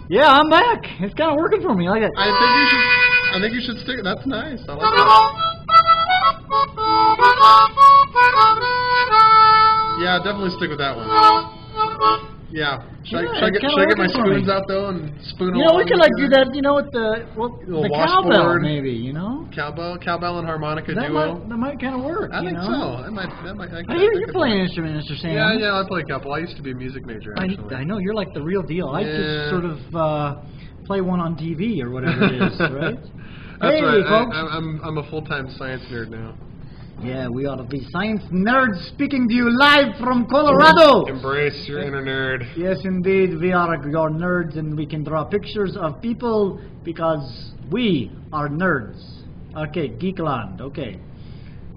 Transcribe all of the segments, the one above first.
Yeah, I'm back. It's kind of working for me. I like it. I think you should stick. That's nice. I like that. Yeah, definitely stick with that one. Yeah. Should I get my spoons out though and spoon along? We could like do that. With the cowbell maybe. Cowbell and harmonica duo. That might kind of work. I think so. That might. I hear you're playing an instrument, Mr. Sam. Yeah, I play a couple. I used to be a music major. Actually. I know you're like the real deal. I just sort of play one on TV or whatever it is, right? That's right. Folks. I'm a full-time science nerd now. Yeah, we ought to be science nerds speaking to you live from Colorado. Embrace your inner nerd. Yes, indeed. We are your nerds, and we can draw pictures of people because we are nerds. Okay, Geekland. Okay.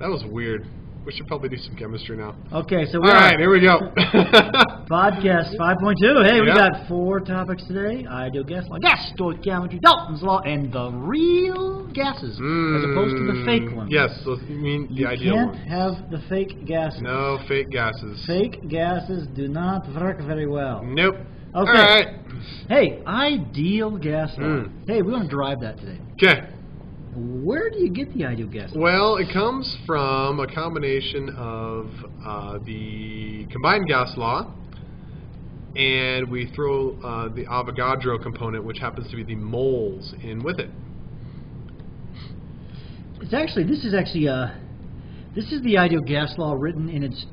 That was weird. We should probably do some chemistry now. Okay, so all right, here we go. Podcast 5.2. Hey, we got 4 topics today. Ideal gas law, gas stoichiometry, Dalton's law, and the real gases, as opposed to the fake ones. Yes, so you mean the ideal ones. You can't have the fake gases. No fake gases. Fake gases do not work very well. Nope. Okay. All right. Hey, ideal gas law. Hey, we want to derive that today. Okay. Where do you get the ideal gas law? Well, it comes from a combination of the combined gas law, and we throw the Avogadro component, which happens to be the moles, in with it. This is the ideal gas law written in its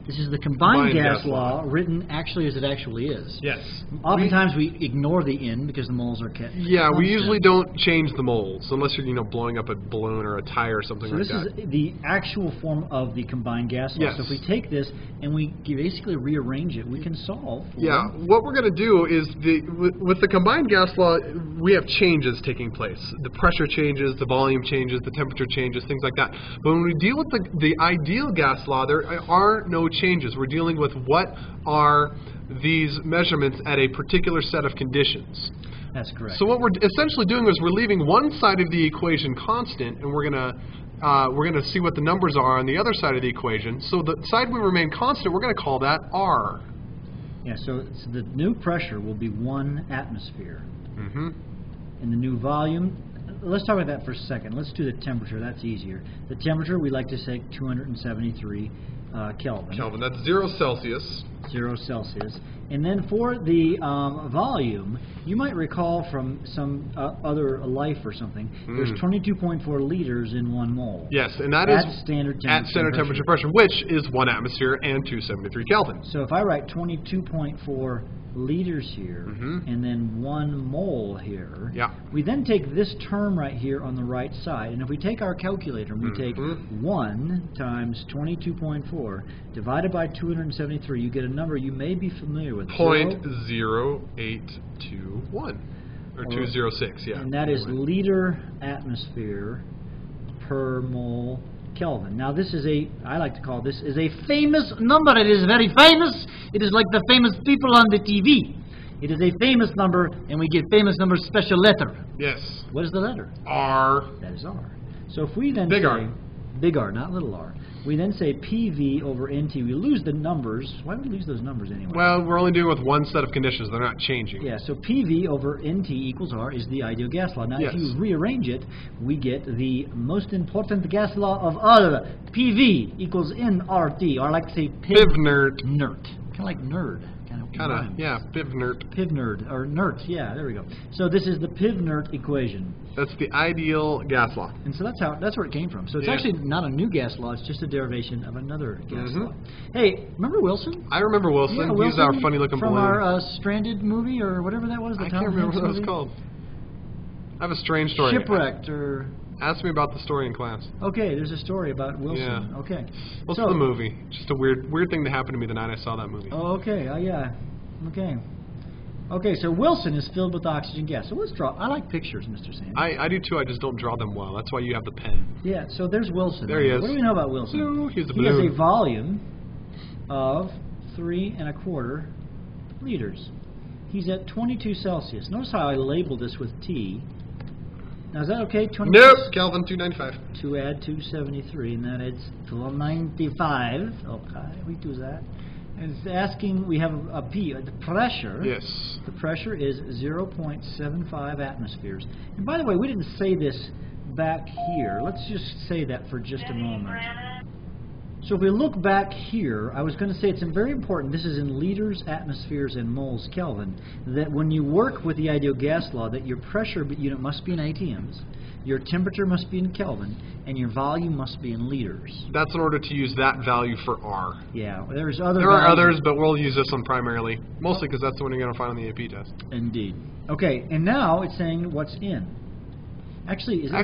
This is the combined gas law written actually as it actually is. Yes. Oftentimes we ignore the in because the moles are kept. Yeah, we usually don't change the moles unless you're blowing up a balloon or a tire or something like that. So this is the actual form of the combined gas law. Yes. So if we take this and we basically rearrange it, we can solve. Yeah. What we're going to do is with the combined gas law, we have changes taking place. The pressure changes, the volume changes, the temperature changes, things like that. But when we deal with the ideal gas law, there are no changes. We're dealing with what are these measurements at a particular set of conditions. That's correct. So what we're essentially doing is we're leaving one side of the equation constant, and we're gonna see what the numbers are on the other side of the equation. So the side we remain constant, we're going to call that R. Yeah. So the new pressure will be 1 atmosphere. Mm-hmm. And the new volume. Let's talk about that for a second. Let's do the temperature. That's easier. The temperature, we like to say 273 Kelvin. Kelvin, that's 0 Celsius. 0 Celsius. And then for the volume, you might recall from some other life or something, there's 22.4 liters in 1 mole. Yes, and that is standard temperature pressure, which is 1 atmosphere and 273 Kelvin. So if I write 22.4 liters here, and then 1 mole here, we then take this term right here on the right side, and if we take our calculator and we take 1 times 22.4 divided by 273, you get a number you may be familiar with. 0.0821 or 206, yeah. And that is liter atmosphere per mole Kelvin. Now this is I like to call this is a famous number. It is very famous. It is like the famous people on the TV. It is a famous number, and we give famous numbers special letter. Yes. What is the letter? R. That is R. So if we then big say R. Big R, not little r. We then say PV over NT. We lose the numbers. Why would we lose those numbers anyway? Well, we're only dealing with one set of conditions. They're not changing. Yeah, so PV over NT equals R is the ideal gas law. Now, if you rearrange it, we get the most important gas law of all. PV equals nRT, or I like to say PIV-NERT. Nert. Kind of like nerd. Kind of, yeah, PIV-NERT. PIV-NERT, or NERT, yeah, there we go. So this is the PIV-NERT equation. That's the ideal gas law. And so that's where it came from. So it's actually not a new gas law, it's just a derivation of another gas law. Hey, remember Wilson? I remember Wilson. Yeah, He was our funny-looking balloon. From our Stranded movie, or whatever that was. I can't remember what it was called. I have a strange story. Shipwrecked, or... Ask me about the story in class. Okay, there's a story about Wilson. Yeah. Okay. What's the movie? Just a weird thing that happened to me the night I saw that movie. Oh, okay. Yeah. Okay. Okay, so Wilson is filled with oxygen gas. So let's draw. I like pictures, Mr. Sam. I do too. I just don't draw them well. That's why you have the pen. Yeah, so there's Wilson. There he is. What do we know about Wilson? Hello, he's a balloon. He has a volume of 3¼ liters. He's at 22 Celsius. Notice how I labeled this with T. Now, is that okay? 22? Nope. Kelvin, 295. To add 273, and that adds 295. Okay, we do that. It's asking, we have a P, the pressure. Yes. The pressure is 0.75 atmospheres. And by the way, we didn't say this back here. Let's just say that for just a moment. So if we look back here, I was going to say it's very important, this is in liters, atmospheres, and moles Kelvin, that when you work with the ideal gas law, that your pressure unit must be in ATMs, your temperature must be in Kelvin, and your volume must be in liters. That's in order to use that value for R. Yeah, there's other There are others, but we'll use this one primarily, mostly because that's the one you're going to find on the AP test. Indeed. Okay, and now it's saying what's in. Actually, is it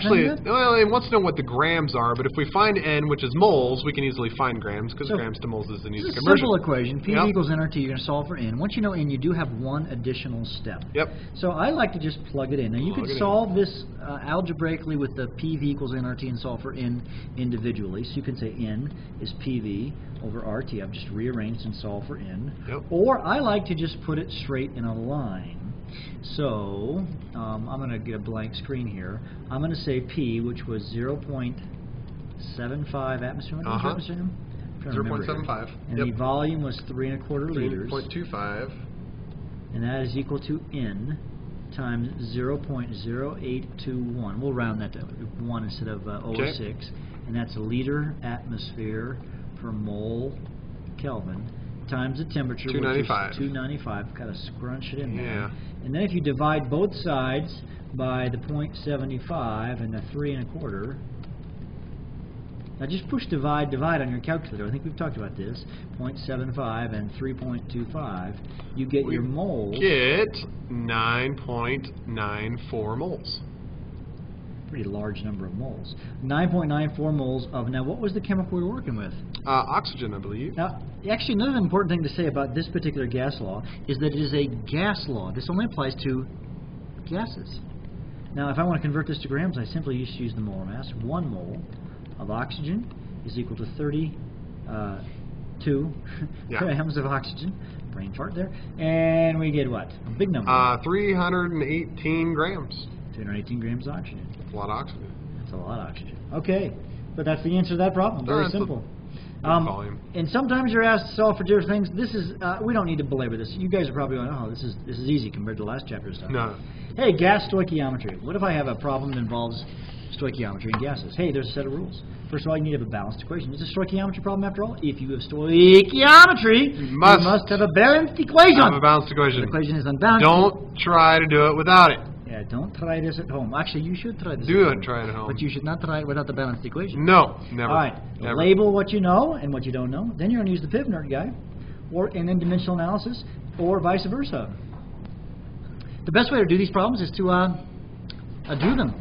well, it wants to know what the grams are, but if we find N, which is moles, we can easily find grams, because grams to moles is an easy conversion. It's a simple equation. P equals nRT, you're going to solve for N. Once you know N, you do have one additional step. Yep. So I like to just plug it in. Now, you could solve this algebraically with the PV equals nRT and solve for N individually. So you can say N is PV over RT. I've just rearranged and solved for N. Yep. Or I like to just put it straight in a line. So, I'm going to get a blank screen here. I'm going to say P, which was 0.75 atmosphere. 0.75. And the volume was 3 1/4 liters. 3.25. And that is equal to N times 0.0821. We'll round that to 1 instead of 0.6. And that's a liter atmosphere per mole Kelvin. Times the temperature, 295. Which is 295. Got to scrunch it in there. Yeah. And then if you divide both sides by the 0.75 and the 3 1/4, now just push divide on your calculator. I think we've talked about this. 0.75 and 3.25. You get your moles. Get 9.94 moles. Pretty large number of moles. 9.94 moles of, now what was the chemical we were working with? Oxygen, I believe. Now, actually, another important thing to say about this particular gas law is that it is a gas law. This only applies to gases. Now, if I want to convert this to grams, I simply just use the molar mass. 1 mole of oxygen is equal to 32 grams of oxygen. Brain fart there. And we get what? A big number. 318 grams. 218 grams of oxygen. That's a lot of oxygen. That's a lot of oxygen. Okay, but that's the answer to that problem. Very simple. And sometimes you're asked to solve for different things. This is we don't need to belabor this. You guys are probably going, oh, this is easy compared to the last chapter stuff. No. Hey, gas stoichiometry. What if I have a problem that involves stoichiometry in gases? Hey, there's a set of rules. First of all, you need to have a balanced equation. It's a stoichiometry problem after all. If you have stoichiometry, you must have a balanced equation. Have a balanced equation. The equation is unbalanced. Don't try to do it without it. Yeah, don't try this at home. Actually, you should try this try it at home. But you should not try it without the balanced equation. No, never. All right, never. Label what you know and what you don't know. Then you're going to use the PIV-NERD guy, and then dimensional analysis, or vice versa. The best way to do these problems is to do them.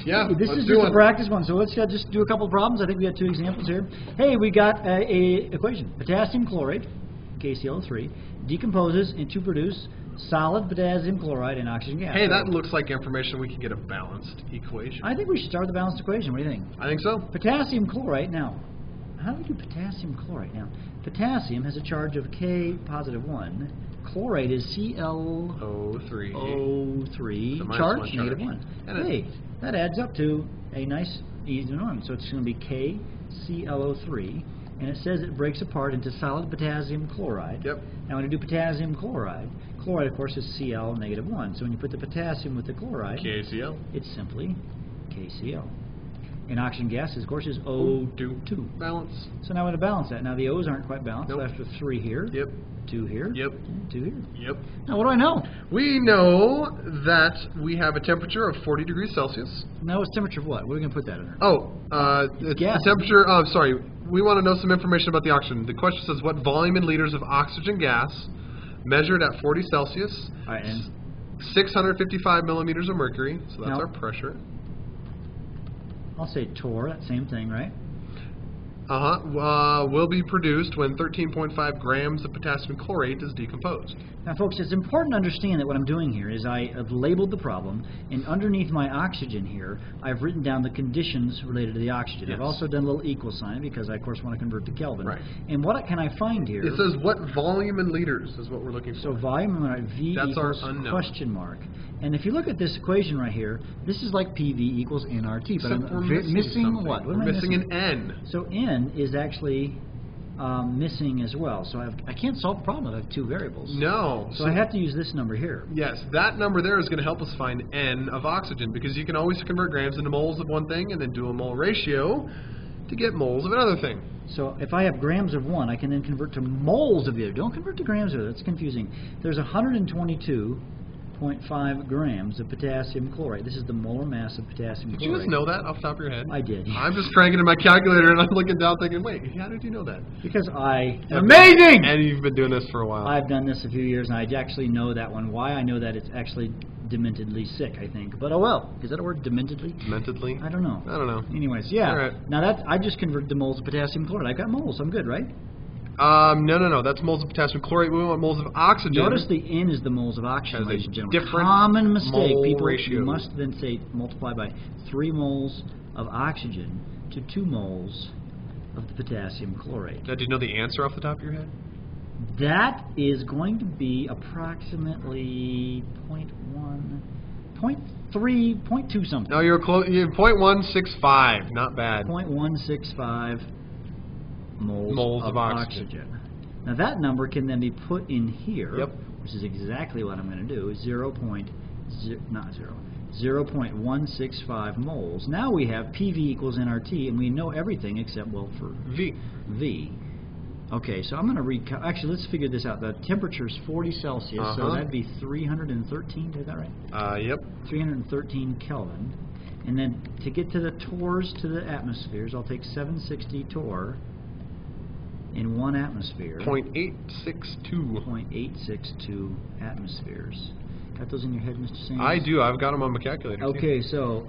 Yeah, this is just a practice one, so let's just do a couple of problems. I think we got 2 examples here. Hey, we got a equation. Potassium chloride, KCl3, decomposes to produce solid potassium chloride and oxygen gas. Hey, that looks like information we can get a balanced equation. I think we should start with the balanced equation. What do you think? I think so. Potassium chloride. Now, how do we do potassium chloride? Now, potassium has a charge of K positive 1. Chloride is ClO3. Charge negative 1. Hey, that adds up to a nice easy one. So it's going to be KClO3. And it says it breaks apart into solid potassium chloride. Yep. Now when you do potassium chloride, chloride of course is Cl negative 1. So when you put the potassium with the chloride, KCl. It's simply KCl. And oxygen gas, of course, is O2. Balance. So now we're going to balance that. Now the O's aren't quite balanced. Nope. Left with 3 here. Yep. 2 here. Yep. 2 here. Yep. Now what do I know? We know that we have a temperature of 40 degrees Celsius. Now it's temperature of what? What are we going to put that under? Oh, it's gas. The temperature. Oh, sorry. We want to know some information about the oxygen. The question says what volume in liters of oxygen gas measured at 40 Celsius, All right, and 655 millimeters of mercury, so that's our pressure. I'll say torr, that same thing, right? Will be produced when 13.5 grams of potassium chlorate is decomposed. Now, folks, it's important to understand that what I'm doing here is I have labeled the problem, and underneath my oxygen here, I've written down the conditions related to the oxygen. Yes. I've also done a little equal sign because I, of course, want to convert to Kelvin. Right. And what can I find here? It says what volume in liters is what we're looking for. So volume, right, V That's equals our unknown. question mark. And if you look at this equation right here, this is like PV equals nRT. But Except I'm we're missing what? We're missing an N. So N is actually missing as well. So I can't solve the problem if I have two variables. No. So I have to use this number here. Yes, that number there is going to help us find N of oxygen, because you can always convert grams into moles of one thing and then do a mole ratio to get moles of another thing. So if I have grams of one, I can then convert to moles of the other. Don't convert to grams of the other. That's confusing. There's 122.5 grams of potassium chloride. This is the molar mass of potassium chloride. Did you just know that off the top of your head? I did. I'm just cranking in my calculator and I'm looking down thinking, wait, how did you know that? Because I am amazing! And you've been doing this for a while. I've done this a few years and I actually know that one. Why I know that, it's actually dementedly sick, I think. But oh well. Is that a word, dementedly? Dementedly? I don't know. I don't know. Anyways, yeah. All right. Now I just converted to moles of potassium chloride. I got moles. I'm good, right? No. That's moles of potassium chlorate. We want moles of oxygen. Notice the N is the moles of oxygen, ladies and gentlemen. Different common mistake. People, ratio. You must then say multiply by 3 moles of oxygen to 2 moles of the potassium chlorate. Now, do you know the answer off the top of your head? That is going to be approximately 0.1, 0.3, 0.2 something. No, you're close. You're 0.165. Not bad. 0.165 moles of oxygen. Now that number can then be put in here, which is exactly what I'm going to do. 0.165 moles. Now we have PV equals nRT, and we know everything except, well, for V. Okay, so I'm going to actually, let's figure this out. The temperature is 40 Celsius, so that'd be 313, is that right? Yep. 313 Kelvin. And then to get to the torrs to the atmospheres, I'll take 760 torr in 1 atmosphere. 0.862. 0.862 atmospheres. Got those in your head, Mr. Sanders? I do. I've got them on my calculator. Okay, so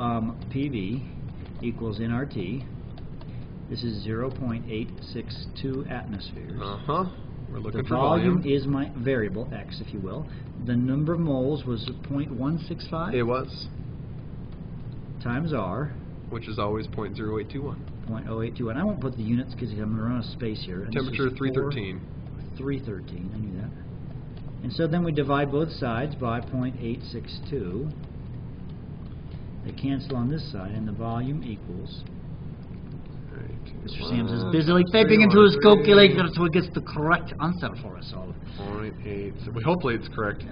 PV equals nRT. This is 0.862 atmospheres. We're looking the for volume is my variable, X, if you will. The number of moles was 0.165. It was. Times R. Which is always 0.0821. 0.0821. I won't put the units because I'm going to run out of space here. And temperature 313. 313, I knew that. And so then we divide both sides by 0.862. They cancel on this side, and the volume equals... Mr. Sams is busily typing into his calculator so he gets the correct answer for us all. 0.8. Hopefully it's correct.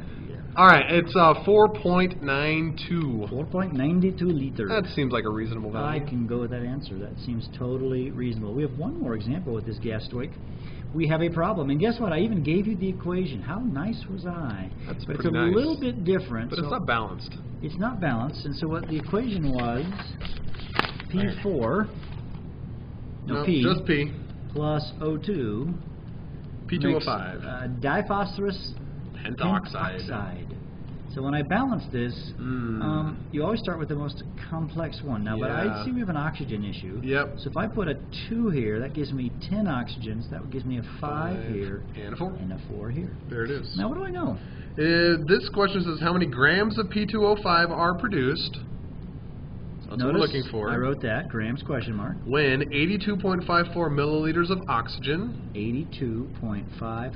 All right, it's 4.92. 4.92 liters. That seems like a reasonable value. I can go with that answer. That seems totally reasonable. We have one more example with this gas stoic. We have a problem, and guess what? I even gave you the equation. How nice was I? That's but pretty it's a nice. little bit different. But it's not balanced. It's not balanced, and so what the equation was, P4... No, P. Just P. Plus O2. P2O5. Diphosphorus pentoxide. So when I balance this, you always start with the most complex one. Now, but I see we have an oxygen issue. Yep. So if I put a 2 here, that gives me 10 oxygens. That gives me a 5 here. And a 4. And a 4 here. There it is. Now, what do I know? This question says how many grams of P2O5 are produced. That's what we're looking for. I wrote that, grams question mark. When 82.54 milliliters of oxygen. 82.54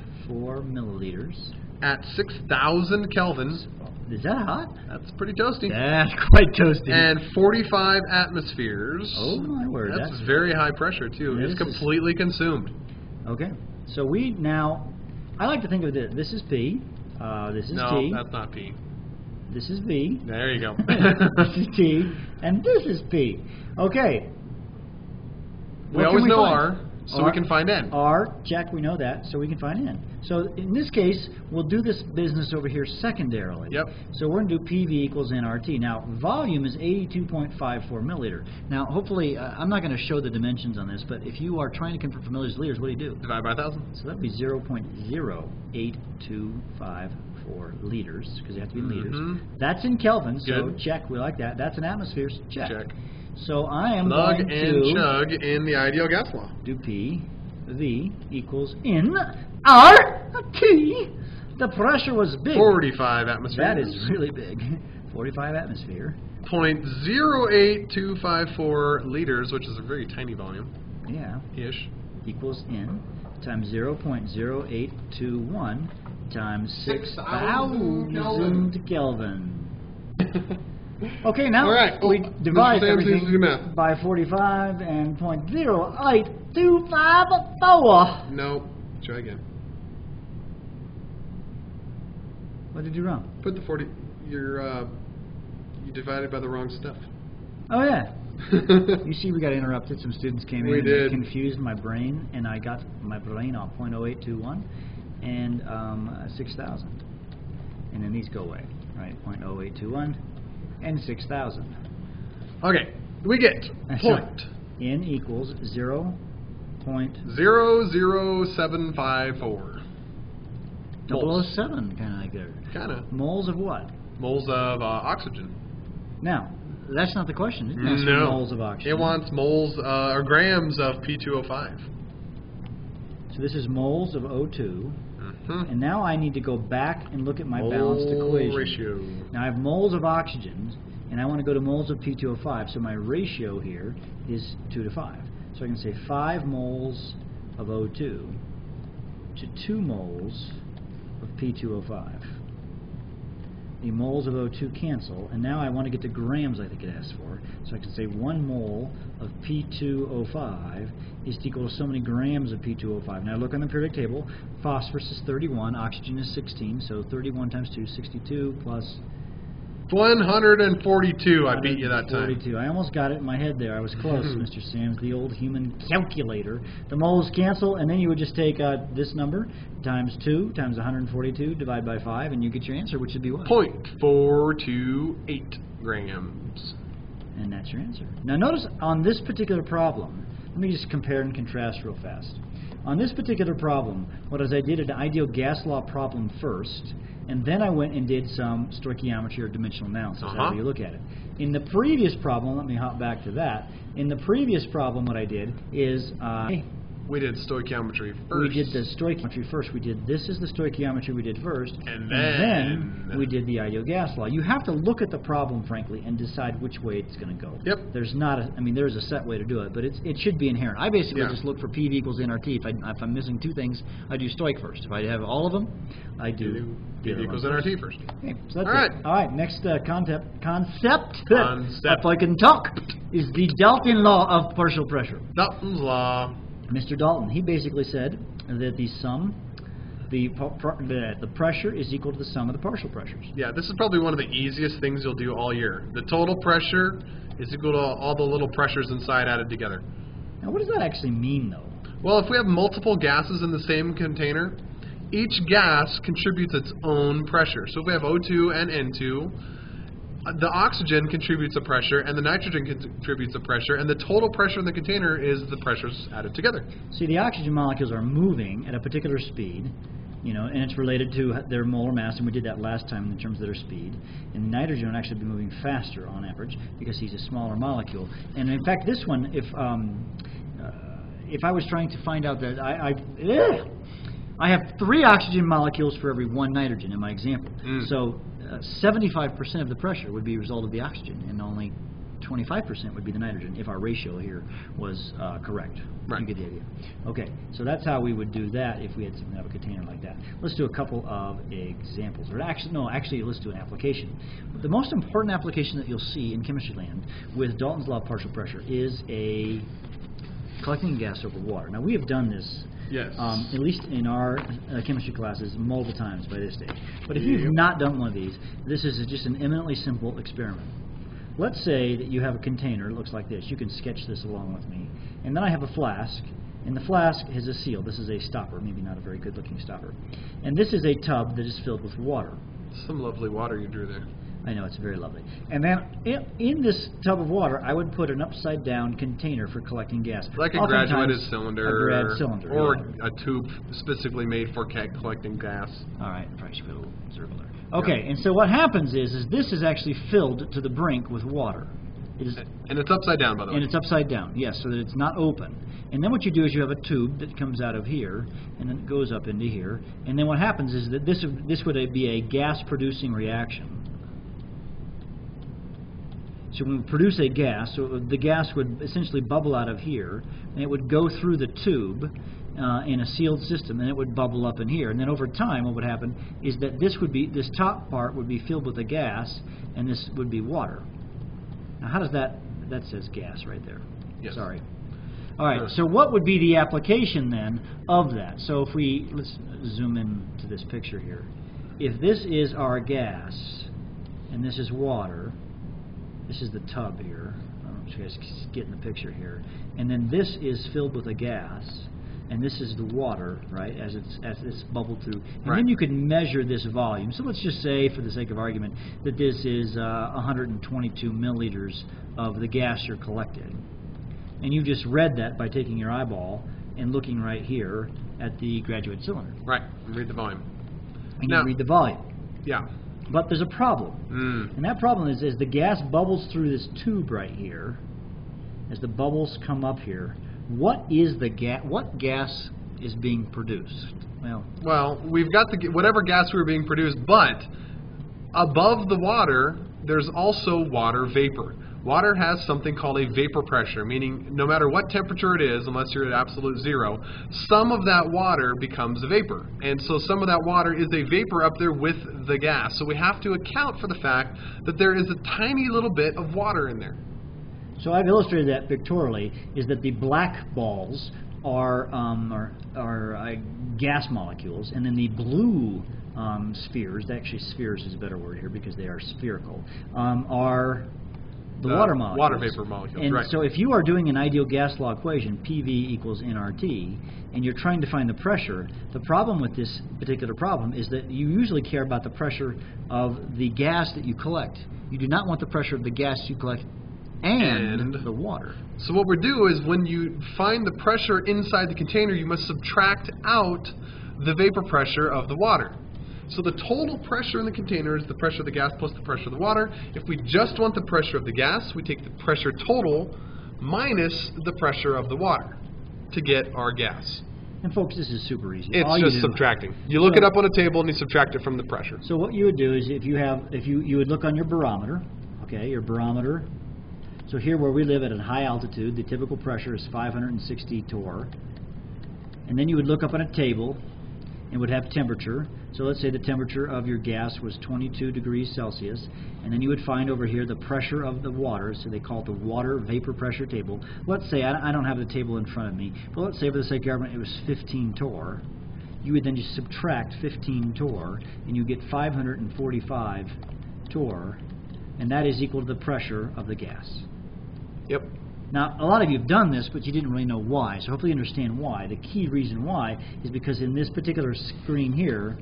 milliliters. At 6,000 kelvins. Is that hot? That's pretty toasty. That's quite toasty. And 45 atmospheres. Oh my word. That's very high pressure too. It's completely consumed. Okay. So we now, I like to think of this. This is P. This is T. No, that's not P. This is B. There you go. This is T. And this is P. Okay. We always know R, so we can find N. R, check, we know that, so we can find N. So in this case, we'll do this business over here secondarily. Yep. So we're going to do PV equals nRT. Now, volume is 82.54 milliliter. Now, hopefully, I'm not going to show the dimensions on this, but if you are trying to convert from milliliters to liters, what do? Divide by 1,000. So that would be 0.08254 liters, because they have to be in liters. That's in Kelvin, so check, we like that. That's in atmospheres, check. So I am going to chug in the ideal gas law. Do P, V equals nRT. The pressure was big. 45 atmospheres. That is really big. 45 atmosphere. 0.08254 liters, which is a very tiny volume. Yeah. Ish. Equals N times 0.0821 times 6,000 Kelvin. Okay, now we divide everything by 45 and 0.08254. No. Try again. What did you do wrong? Put the 40. You divided by the wrong stuff. Oh yeah. You see, we got interrupted. Some students came in and confused my brain, and I got my brain off 0.0821 and 6,000. And then these go away, right? 0.0821 and 6,000. Okay, we get point. N equals 0.00754. 007, kind of like there. Kind of. Moles of what? Moles of oxygen. Now, that's not the question. It didn't ask for moles of oxygen. It wants moles or grams of P2O5. So this is moles of O2. And now I need to go back and look at my balanced equation. Ratio. Now I have moles of oxygen, and I want to go to moles of P2O5. So my ratio here is 2 to 5. So I can say 5 moles of O2 to 2 moles of P2O5. The moles of O2 cancel, and now I want to get to grams, I think it asks for. So I can say 1 mole of P2O5 is equal to so many grams of P2O5. Now look on the periodic table. Phosphorus is 31, oxygen is 16, so 31 times 2 is 62 plus 142. I beat you that time. 142. I almost got it in my head there. I was close, Mr. Sams, the old human calculator. The moles cancel, and then you would just take this number times 2 times 142, divide by 5, and you get your answer, which would be what? 0.428 grams. And that's your answer. Now notice on this particular problem, let me just compare and contrast real fast. On this particular problem, what I did an ideal gas law problem first, and then I went and did some stoichiometry or dimensional analysis, however you look at it. In the previous problem, let me hop back to that. In the previous problem, what I did is we did stoichiometry first. We did the stoichiometry first. This is the stoichiometry we did first, and then we did the ideal gas law. You have to look at the problem, frankly, and decide which way it's going to go. Yep. There's not a, I mean, there's a set way to do it, but it should be inherent. I basically just look for PV equals nRT. If I'm missing 2 things, I do stoich first. If I have all of them, I do PV equals nRT first. Okay, so that's it. All right, next concept, if I can talk, is the Dalton law of partial pressure. Dalton's law. Mr. Dalton, he basically said that the pressure is equal to the sum of the partial pressures. Yeah, this is probably one of the easiest things you'll do all year. The total pressure is equal to all the little pressures inside added together. Now, what does that actually mean, though? Well, if we have multiple gases in the same container, each gas contributes its own pressure. So if we have O2 and N2, the oxygen contributes a pressure, and the nitrogen contributes a pressure, and the total pressure in the container is the pressures added together. See, the oxygen molecules are moving at a particular speed, and it's related to their molar mass, and we did that last time in terms of their speed. And nitrogen would actually be moving faster on average because he's a smaller molecule. And in fact, this one, if I was trying to find out that I have 3 oxygen molecules for every 1 nitrogen in my example. So 75% of the pressure would be a result of the oxygen, and only 25% would be the nitrogen if our ratio here was correct. Right. You get the idea. Okay, so that's how we would do that if we had something of a container like that. Let's do a couple of examples. Or actually, let's do an application. The most important application that you'll see in chemistry land with Dalton's law of partial pressure is a collecting gas over water. Now, we have done this. Yes. At least in our chemistry classes multiple times by this stage. But if you've not done one of these, this is just an eminently simple experiment. Let's say that you have a container that looks like this. You can sketch this along with me. And then I have a flask, and the flask has a seal. This is a stopper, maybe not a very good looking stopper. And this is a tub that is filled with water. Some lovely water you drew there. I know, it's very lovely. And then in this tub of water, I would put an upside-down container for collecting gas. Like a graduated cylinder. A grad cylinder. Or a tube specifically made for collecting gas. All right, I probably should put a little zero there. Okay, and so what happens is this is actually filled to the brink with water. And it's upside down, by the way. And it's upside down, yes, so that it's not open. And then what you do is you have a tube that comes out of here, and then it goes up into here. And then what happens is that this would be a gas-producing reaction. So when we produce a gas, so the gas would essentially bubble out of here, and it would go through the tube, in a sealed system, and it would bubble up in here. And then over time, what would happen is that this top part would be filled with a gas, and this would be water. Now, how does that says gas right there? Yes. Sorry. All right, so what would be the application then of that? So if let's zoom in to this picture here. If this is our gas, and this is water, this is the tub here. I don't know if you guys get in the picture here. And then this is filled with a gas, and this is the water, right, as it's bubbled through. And then you can measure this volume. So let's just say, for the sake of argument, that this is 122 milliliters of the gas you're collecting. And you just read that by taking your eyeball and looking right here at the graduate cylinder. Right, and read the volume. And you read the volume. Yeah. But there's a problem. And that problem is, as the gas bubbles through this tube right here, as the bubbles come up here, what gas is being produced? Well, we've got whatever gas we were being produced, but above the water, there's also water vapor. Water has something called a vapor pressure, meaning no matter what temperature it is, unless you're at absolute zero, some of that water becomes a vapor. And so some of that water is a vapor up there with the gas. So we have to account for the fact that there is a tiny little bit of water in there. So I've illustrated that pictorially, is that the black balls are gas molecules, and then the blue spheres, actually spheres is a better word here because they are spherical, are the water molecules. Water vapor molecules, and right. so if you are doing an ideal gas law equation, PV equals nRT, and you're trying to find the pressure, the problem with this particular problem is that you usually care about the pressure of the gas that you collect. You do not want the pressure of the gas you collect and the water. So what we do is when you find the pressure inside the container, you must subtract out the vapor pressure of the water. So the total pressure in the container is the pressure of the gas plus the pressure of the water. If we just want the pressure of the gas, we take the pressure total minus the pressure of the water to get our gas. And folks, this is super easy. It's just subtracting. You look it up on a table and you subtract it from the pressure. So what you would do is you would look on your barometer, okay, your barometer. So here where we live at a high altitude, the typical pressure is 560 torr. And then you would look up on a table and would have temperature. So let's say the temperature of your gas was 22 degrees Celsius, and then you would find over here the pressure of the water, so they call it the water vapor pressure table. Let's say, I don't have the table in front of me, but let's say for the sake of argument it was 15 torr. You would then just subtract 15 torr, and you get 545 torr, and that is equal to the pressure of the gas. Yep. Now, a lot of you have done this, but you didn't really know why, so hopefully you understand why. The key reason why is because in this particular screen here,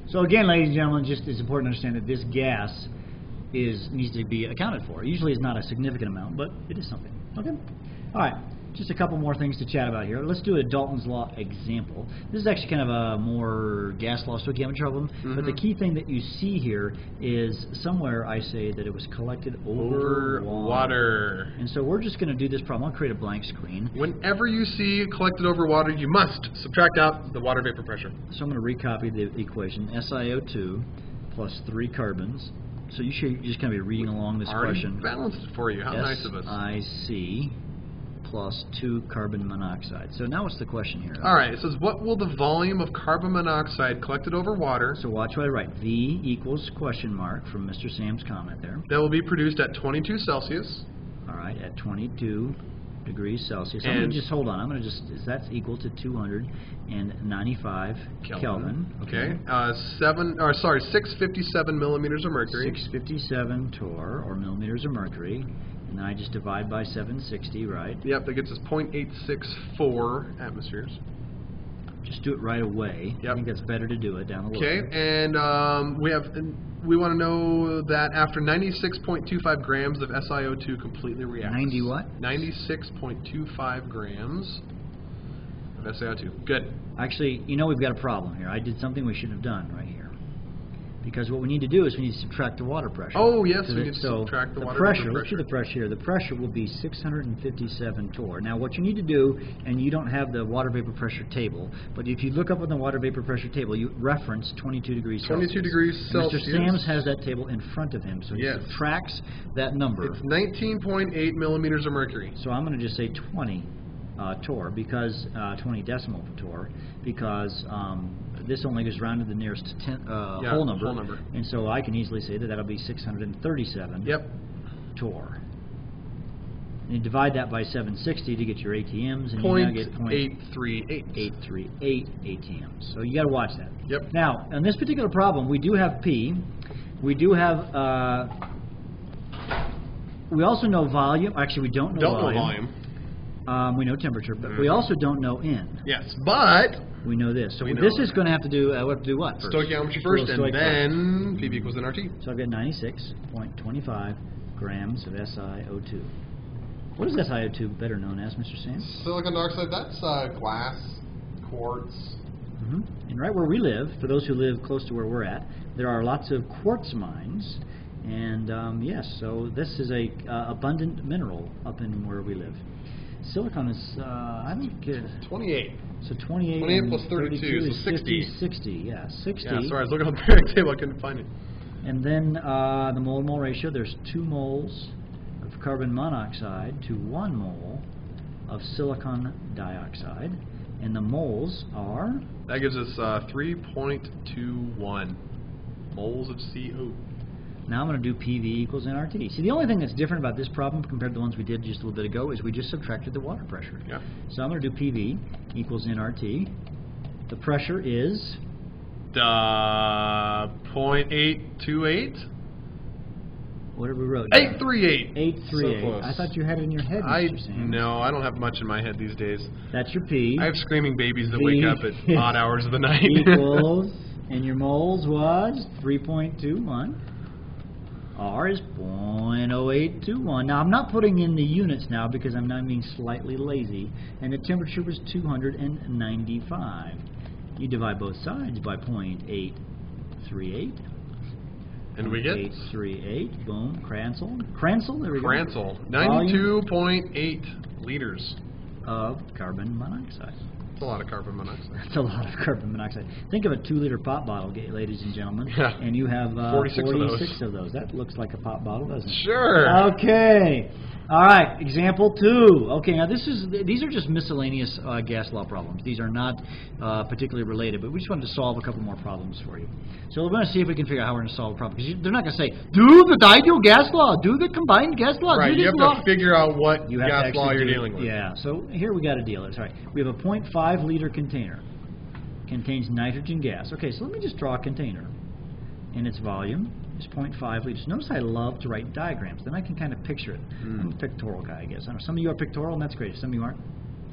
so again, ladies and gentlemen, just it's important to understand that this gas needs to be accounted for. Usually it's not a significant amount, but it is something. Okay? All right. Just a couple more things to chat about here. Let's do a Dalton's Law example. This is actually kind of a more gas law stoichiometry problem, but the key thing that you see here is somewhere I say that it was collected over water. And so we're just going to do this problem. I'll create a blank screen. Whenever you see collected over water, you must subtract out the water vapor pressure. So I'm going to recopy the equation. SiO2 plus 3 carbons. So you should just kind of be reading along this question. Balanced it for you. How nice of us. SiC plus 2 carbon monoxide. So now what's the question here? All right, it says, what will the volume of carbon monoxide collected over water... So watch what I write. V equals question mark from Mr. Sam's comment there. That will be produced at 22 Celsius. All right, at 22 degrees Celsius. I'm going to just, hold on, I'm going to just, that's equal to 295 Kelvin. Okay. 657 millimeters of mercury. 657 torr, or millimeters of mercury. And I just divide by 760, right? Yep, that gets us 0.864 atmospheres. Just do it right away. Yep. I think that's better to do it down the Okay, and we want to know that after 96.25 grams of SiO2 completely reacts. 90 what? 96.25 grams of SiO2. Good. Actually, you know we've got a problem here. I did something we shouldn't have done right here. Because what we need to do is we need to subtract the water pressure. Oh, yes, we need to subtract the water pressure. Let's do the pressure here. The pressure will be 657 torr. Now, what you need to do, and you don't have the water vapor pressure table, but if you look up on the water vapor pressure table, you reference 22 degrees Celsius. 22 degrees Celsius. Mr. Sams has that table in front of him, so he subtracts that number. It's 19.8 millimeters of mercury. So I'm going to just say 20 torr, because 20 decimal torr, because this only goes round to the nearest whole number. And so I can easily say that that'll be 637 torr. And you divide that by 760 to get your ATMs, and you now get 0.838 ATMs. So you got to watch that. Yep. Now, on this particular problem, we do have P. We do have. We also know volume. Actually, we don't know volume. We know temperature, but we also don't know N. Yes, but we know this. So this is going to have to do what first? Stoichiometry first, and then PV equals nRT. So I've got 96.25 grams of SiO2. What is SiO2 better known as, Mr. Sands? Silicon dioxide. That's glass, quartz. And right where we live, for those who live close to where we're at, there are lots of quartz mines. And yes, so this is a abundant mineral up in where we live. Silicon is, I think... 28. So 28 plus 32 is so 60. 60, yeah, 60. Yeah, sorry, I was looking on the periodic table, I couldn't find it. And then the mole-to-mole ratio, there's 2 moles of carbon monoxide to 1 mole of silicon dioxide. And the moles are? That gives us 3.21 moles of CO. Now I'm going to do PV equals nRT. See, the only thing that's different about this problem compared to the ones we did just a little bit ago is we just subtracted the water pressure. Yeah. So I'm going to do PV equals nRT. The pressure is? 0.828. Whatever we wrote. 838. 838. So close. I thought you had it in your head, Mr. Sands. No, I don't have much in my head these days. That's your P. I have screaming babies that wake up at odd hours of the night. Equals, and your moles was 3.21. R is 0.0821. Now, I'm not putting in the units now because I'm not being slightly lazy. And the temperature was 295. You divide both sides by 0.838. And we get? 838. Boom. Cransel, there we go. Cransel. 92.8 liters of carbon monoxide. That's a lot of carbon monoxide. That's a lot of carbon monoxide. Think of a 2-liter pop bottle, ladies and gentlemen. Yeah. And you have 46 of those. That looks like a pop bottle, doesn't it? Sure. Okay. All right. Example 2. Okay. Now these are just miscellaneous gas law problems. These are not particularly related, but we just wanted to solve a couple more problems for you. So we're going to see if we can figure out how we're going to solve a problem. Because they're not going to say, do the ideal gas law, do the combined gas law, right, do this you have to figure out what gas law you're dealing with. Yeah. So here we got to deal with it. Sorry. We have a 0.5-liter container. Contains nitrogen gas. Okay, so let me just draw a container. And its volume is 0.5 liters. Notice I love to write diagrams. Then I can kind of picture it. I'm a pictorial guy, I guess. I don't know. Some of you are pictorial, and that's great. If some of you aren't,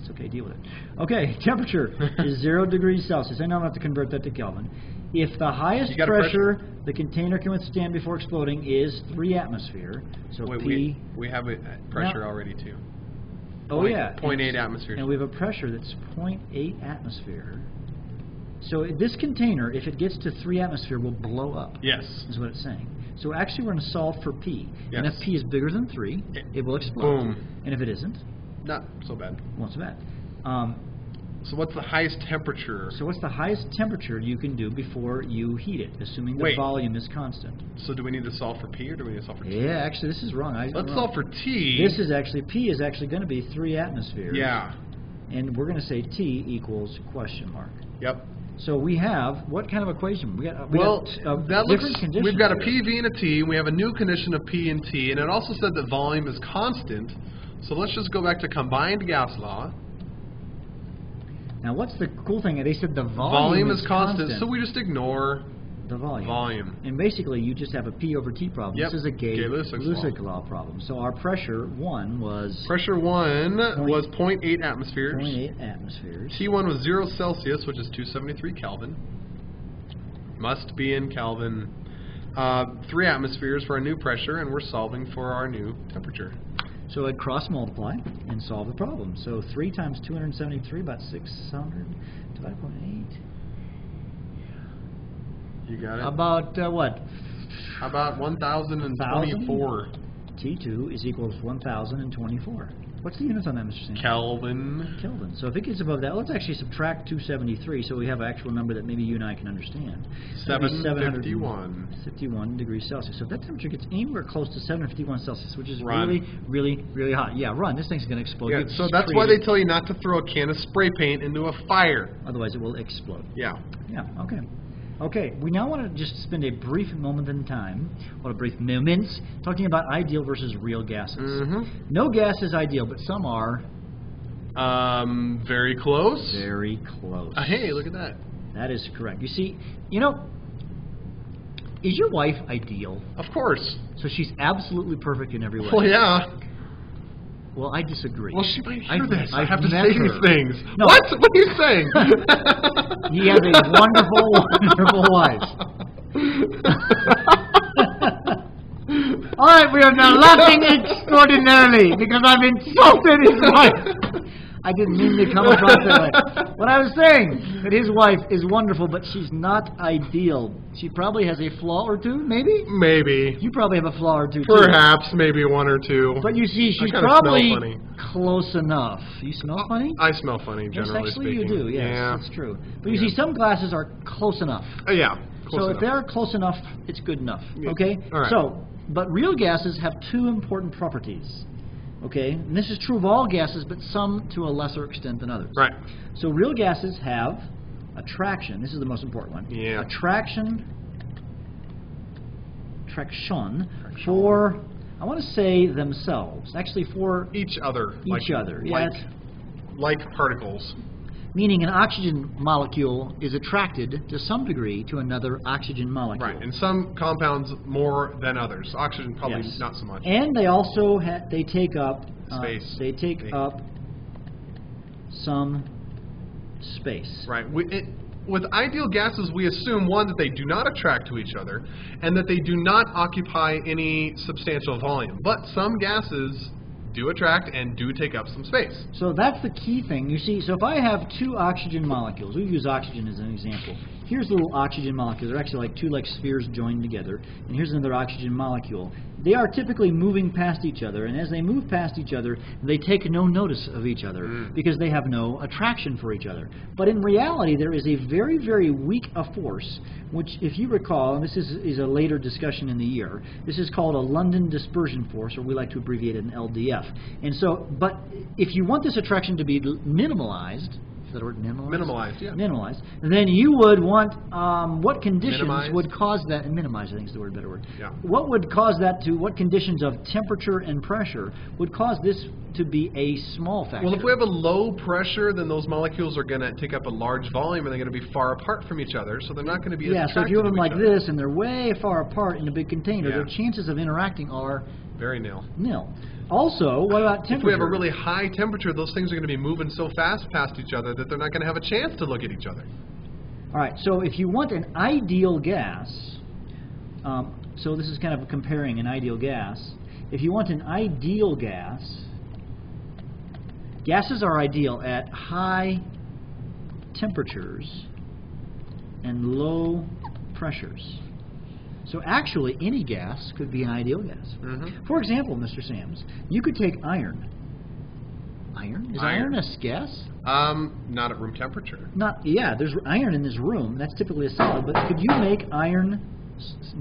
it's okay. Deal with it. Okay, temperature is 0 degrees Celsius. I know I'm going to have to convert that to Kelvin. If the highest pressure the container can withstand before exploding is 3 atmosphere, so wait, P... we have a pressure already, too. Oh, yeah. 0.8 atmosphere. And we have a pressure that's 0.8 atmosphere. So this container, if it gets to 3 atmosphere, will blow up. Yes. Is what it's saying. So actually we're going to solve for P. Yes. And if P is bigger than 3, it will explode. Boom. And if it isn't? Not so bad. Not so bad. So what's the highest temperature? So what's the highest temperature you can do before you heat it, assuming the volume is constant? So do we need to solve for P or do we need to solve for T? Yeah, actually this is wrong. Let's solve for T. This is actually, P is actually going to be 3 atmospheres. Yeah. And we're going to say T equals question mark. Yep. So we have, what kind of equation? We've got a PV and a T, and we have a new condition of P and T, and it also said that volume is constant. So let's just go back to combined gas law. Now what's the cool thing? They said the volume is constant, so we just ignore the volume. And basically you just have a P over T problem. Yep. This is a Gay-Lussac law problem. So our pressure 1 was... Pressure 1 was 0.8 atmospheres. 0.8 atmospheres. T1 was 0 Celsius, which is 273 Kelvin. Must be in Kelvin. 3 atmospheres for our new pressure, and we're solving for our new temperature. So I'd cross-multiply and solve the problem. So 3 times 273, about 600, divided by 8. You got it? About what? About 1,024. T2 is equal to 1,024. What's the units on that, Mr. Sam? Kelvin. Kelvin. So if it gets above that, let's actually subtract 273 so we have an actual number that maybe you and I can understand. 751. 51 degrees Celsius. So if that temperature gets anywhere close to 751 Celsius, which is really, really, really hot. Yeah, run. This thing's going to explode. Yeah, so that's why they tell you not to throw a can of spray paint into a fire. Otherwise it will explode. Yeah. Yeah, okay. Okay, we now want to just spend a brief moment in time, or a brief moments, talking about ideal versus real gases. No gas is ideal, but some are... very close. Very close. Hey, look at that. That is correct. You see, you know, is your wife ideal? Of course. So she's absolutely perfect in every way? Well, yeah. Well, I disagree. Well, she might hear this. I have to say her. these things. No. What? What are you saying? He has a wonderful, wonderful wife. All right, we are now laughing extraordinarily because I've insulted his wife. I didn't mean to come across that way. What I was saying, that his wife is wonderful, but she's not ideal. She probably has a flaw or two, maybe? Maybe. You probably have a flaw or two, Perhaps, maybe one or two. But you see, she's probably close enough. You smell funny? I smell funny, generally speaking. speaking. You do, yes, yeah. that's true. But you see, some glasses are close enough. Yeah, so if they're close enough, it's good enough, okay? All right. So, but real gases have two important properties. Okay, and this is true of all gases, but some to a lesser extent than others. Right. So real gases have attraction. This is the most important one. Yeah. Attraction for, I want to say themselves. Actually, for each other. Each other. Yeah. Like particles. Meaning an oxygen molecule is attracted to some degree to another oxygen molecule. Right, and some compounds more than others. Oxygen probably not so much. And they also they take up space. They take up some space. Right. With ideal gases, we assume, one, that they do not attract to each other, and that they do not occupy any substantial volume. But some gases do attract and do take up some space. So that's the key thing. You see, so if I have two oxygen molecules, we use oxygen as an example. Here's a little oxygen molecule. They're actually like two spheres joined together. And here's another oxygen molecule. They are typically moving past each other, and as they move past each other, they take no notice of each other because they have no attraction for each other. But in reality, there is a very, very weak force, which, if you recall, and this is a later discussion in the year, this is called a London dispersion force, or we like to abbreviate it an LDF. And so, but if you want this attraction to be minimalized, is that a word, minimalized? Minimalized, yeah. Minimalized. Then you would want, what conditions would cause that, and minimize I think is the word, better word. Yeah. What would cause that to, what conditions of temperature and pressure would cause this to be a small factor? Well, if we have a low pressure, then those molecules are going to take up a large volume, and they're going to be far apart from each other, so they're not going to be as attracted so if you have them like other. this, and they're way far apart in a big container, their chances of interacting are... very nil. Nil. Also, what about temperature? If we have a really high temperature, those things are going to be moving so fast past each other that they're not going to have a chance to look at each other. All right, so if you want an ideal gas, so this is kind of comparing an ideal gas. If you want an ideal gas, gases are ideal at high temperatures and low pressures. So actually, any gas could be an ideal gas. For example, Mr. Sams, you could take iron. Iron? Is iron a gas? Not at room temperature. Yeah, there's iron in this room. That's typically a solid. But could you make iron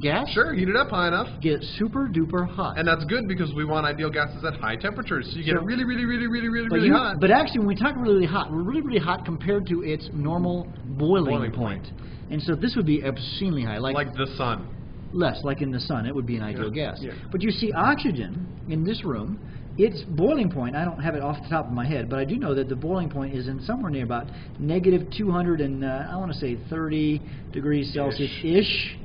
gas? Sure, heat it up high enough. Get super duper hot. And that's good because we want ideal gases at high temperatures. So you get it really, really, really, really, really, really hot. But actually, when we talk really hot, we're really, really hot compared to its normal boiling point. And so this would be obscenely high. Like the sun. Less, like in the sun, it would be an ideal gas. Yeah. But you see, oxygen in this room, its boiling point, I don't have it off the top of my head, but I do know that the boiling point is in somewhere near about negative 200 and, I want to say 30 degrees Celsius-ish.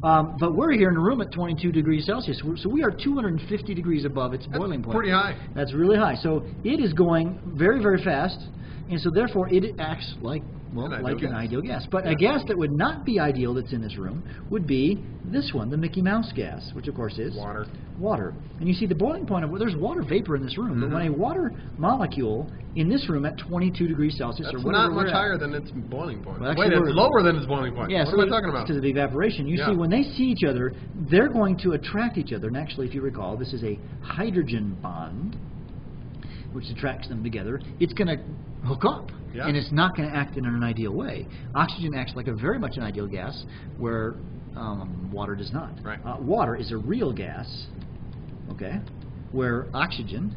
But we're here in the room at 22 degrees Celsius, so we are 250 degrees above its boiling point. Pretty high. That's really high. So it is going very, very fast, and so therefore it acts like an ideal gas. But a gas that would not be ideal that's in this room would be this one, the Mickey Mouse gas, which of course is water. And you see the boiling point of, there's water vapor in this room, but when a water molecule in this room at 22 degrees Celsius or whatever, not much higher than its boiling point. Well, actually, it's lower than its boiling point. Yeah, what am I talking about? Because of the evaporation. You see, when they see each other, they're going to attract each other. And actually, if you recall, this is a hydrogen bond. which attracts them together, it's going to hook up. Yeah. And it's not going to act in an ideal way. Oxygen acts like very much an ideal gas, where water does not. Right. Water is a real gas, okay, where oxygen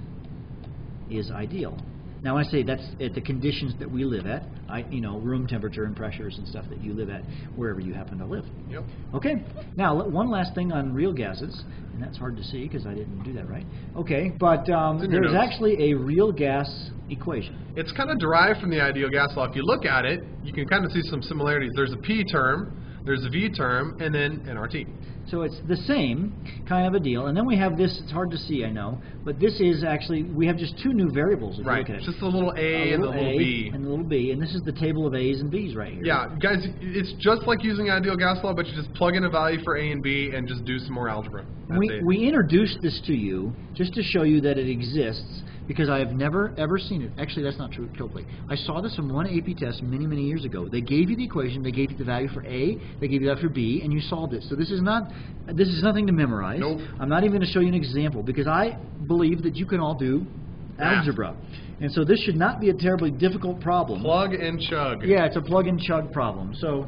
is ideal. Now, when I say that's at the conditions that we live at, room temperature and pressures and stuff that you live at wherever you happen to live. Yep. Okay. Now, one last thing on real gases, and that's hard to see because I didn't do that right. Okay, but there's actually a real gas equation. It's kind of derived from the ideal gas law. If you look at it, you can kind of see some similarities. There's a P term, there's a V term, and then an RT. So it's the same kind of a deal. And then we have this, it's hard to see, I know, but this is actually, we have just two new variables if you look at it. Just the little A and the little B. And the little B, and this is the table of A's and B's right here. Yeah, guys, it's just like using ideal gas law, but you just plug in a value for A and B and just do some more algebra. We introduced this to you just to show you that it exists, because I have never, ever seen it. Actually, that's not true totally. I saw this in one AP test many, many years ago. They gave you the equation, they gave you the value for A, they gave you that for B, and you solved it. So this is nothing to memorize. Nope. I'm not even going to show you an example, because I believe that you can all do algebra. And so this should not be a terribly difficult problem. Plug and chug. Yeah, it's a plug and chug problem. So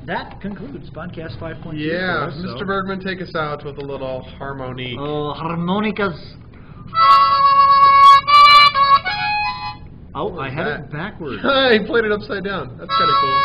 that concludes podcast 5.2. Yeah, Mr. Bergman, take us out with a little harmony. Oh, harmonicas. Oh, I had it backwards. I played it upside down. That's kind of cool.